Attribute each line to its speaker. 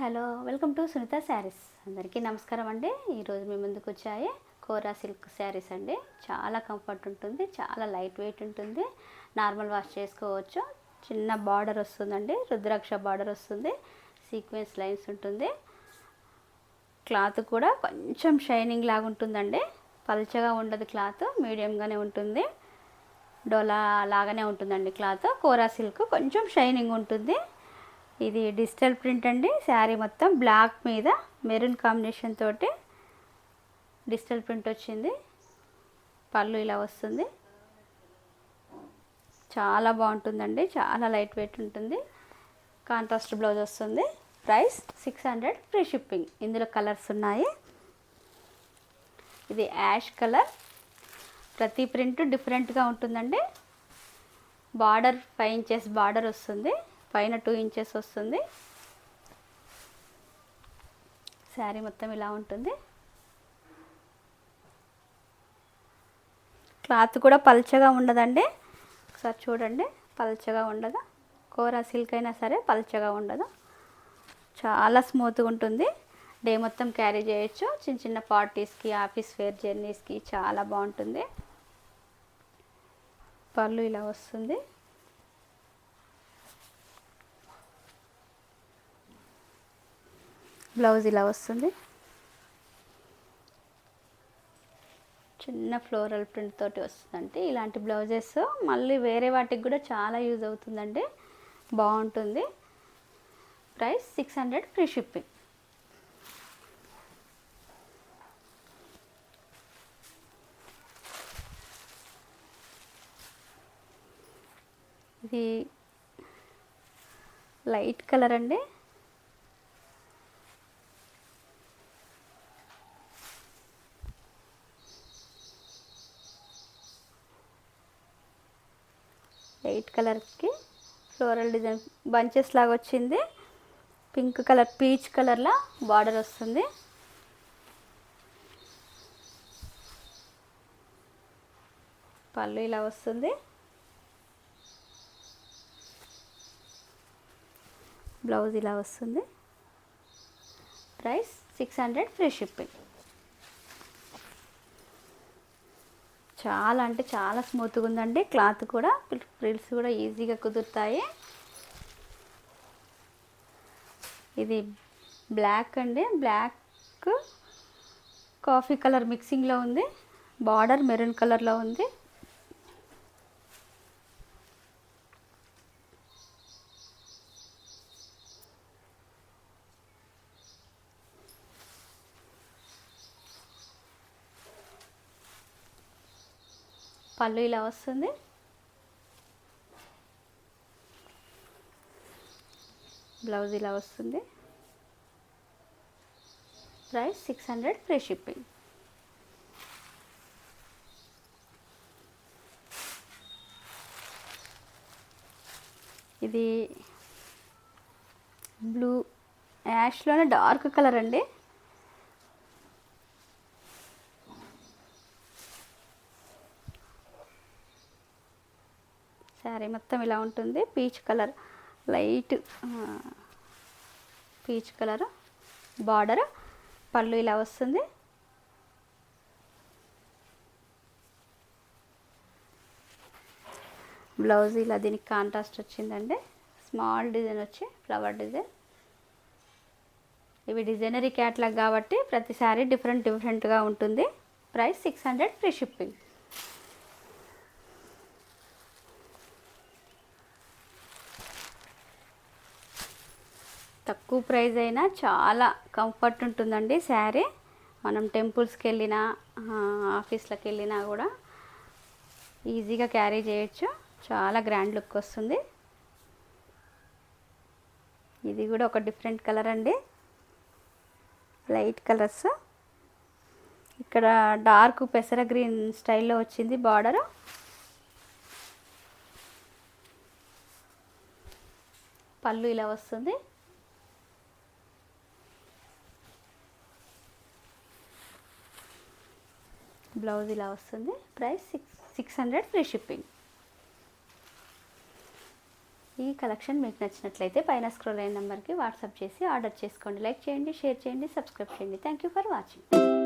Speaker 1: Hello welcome to Sunita Sarees. అందరికీ నమస్కారం అండి. ఈరోజు మీ ముందుకు వచ్చాయి కోరా సిల్క్ శారీస్ అండి. చాలా కంఫర్ట్ ఉంటుంది, చాలా లైట్ వెయిట్ ఉంటుంది, నార్మల్ వాష్ చేసుకోవచ్చు. చిన్న బార్డర్ వస్తుందండి, రుద్రాక్ష బార్డర్ వస్తుంది, సీక్వెన్స్ లైన్స్ ఉంటుంది. క్లాత్ కూడా కొంచెం షైనింగ్ లాగా ఉంటుందండి, పల్చగా ఉండదు, క్లాత్ మీడియంగానే ఉంటుంది, డోలా లాగానే ఉంటుందండి క్లాత్. కోరా సిల్క్ కొంచెం షైనింగ్ ఉంటుంది. ఇది డిజిటల్ ప్రింట్ అండి. శారీ మొత్తం బ్లాక్ మీద మెరూన్ కాంబినేషన్ తోటి డిజిటల్ ప్రింట్ వచ్చింది. పళ్ళు ఇలా వస్తుంది. చాలా బాగుంటుందండి, చాలా లైట్ వెయిట్ ఉంటుంది. కాంట్రాస్ట్ బ్లౌజ్ వస్తుంది. Price 600 free shipping. ఇందులో కలర్స్ ఉన్నాయి. ఇది యాష్ కలర్. ప్రతి ప్రింట్ డిఫరెంట్గా ఉంటుందండి. బార్డర్ 5 ఇంచెస్ బార్డర్ వస్తుంది, పైన 2 ఇంచెస్ వస్తుంది. శారీ మొత్తం ఇలా ఉంటుంది. క్లాత్ కూడా పల్చగా ఉండదండి. ఒకసారి చూడండి, పల్చగా ఉండదు. కోరా సిల్క్ అయినా సరే పల్చగా ఉండదు, చాలా స్మూత్గా ఉంటుంది. డే మొత్తం క్యారీ చేయొచ్చు. చిన్న చిన్న పార్టీస్కి, ఆఫీస్ వేర్ జర్నీస్కి చాలా బాగుంటుంది. పళ్ళు ఇలా వస్తుంది. బ్లౌజ్ ఇలా వస్తుంది. చిన్న ఫ్లోరల్ ప్రింట్ తోటి వస్తుందండి. ఇలాంటి బ్లౌజెస్ మళ్ళీ వేరే వాటికి కూడా చాలా యూజ్ అవుతుందండి, బాగుంటుంది. Price 600 free shipping. ఇది లైట్ కలర్ అండి. లైట్ కలర్కి ఫ్లోరల్ డిజైన్ బంచెస్ లాగా వచ్చింది. పింక్ కలర్, పీచ్ కలర్లా బార్డర్ వస్తుంది. పళ్ళు ఇలా వస్తుంది. బ్లౌజ్ ఇలా వస్తుంది. Price 600 free shipping. చాలా అంటే చాలా స్మూత్గా ఉందండి. క్లాత్ కూడా, ప్రిల్స్ కూడా ఈజీగా కుదురుతాయి. ఇది బ్లాక్ అండి. బ్లాక్ కాఫీ కలర్ మిక్సింగ్లో ఉంది. బార్డర్ మెరూన్ కలర్లో ఉంది. పళ్ళు ఇలా వస్తుంది. బ్లౌజ్ ఇలా వస్తుంది. Price 600 free shipping. ఇది బ్లూ యాష్లోనే డార్క్ కలర్ అండి. శారీ మొత్తం ఇలా ఉంటుంది. Peach colour, light peach colour border. పళ్ళు ఇలా వస్తుంది. బ్లౌజ్ ఇలా దీనికి కాంట్రాస్ట్ వచ్చిందండి. స్మాల్ డిజైన్ వచ్చి ఫ్లవర్ డిజైన్. ఇవి డిజైనరీ క్యాట్లాగ్ కాబట్టి ప్రతిసారి డిఫరెంట్గా ఉంటుంది. Price 600 free shipping. తక్కువ ప్రైస్ అయినా చాలా కంఫర్ట్ ఉంటుందండి శారీ. మనం టెంపుల్స్కి వెళ్ళినా, ఆఫీస్లకు వెళ్ళినా కూడా ఈజీగా క్యారీ చేయొచ్చు. చాలా గ్రాండ్ లుక్ వస్తుంది. ఇది కూడా ఒక డిఫరెంట్ కలర్ అండి. Light colours. ఇక్కడ డార్క్ పెసర గ్రీన్ స్టైల్లో వచ్చింది బార్డర్. పళ్ళు ఇలా వస్తుంది. బ్లౌజ్ ఇలా వస్తుంది. Price 600 free shipping. ఈ కలెక్షన్ మీకు నచ్చినట్లయితే పైన స్క్రోల్ అయిన నెంబర్కి వాట్సాప్ చేసి ఆర్డర్ చేసుకోండి. లైక్ చేయండి, షేర్ చేయండి, సబ్స్క్రైబ్ చేయండి. Thank you for watching.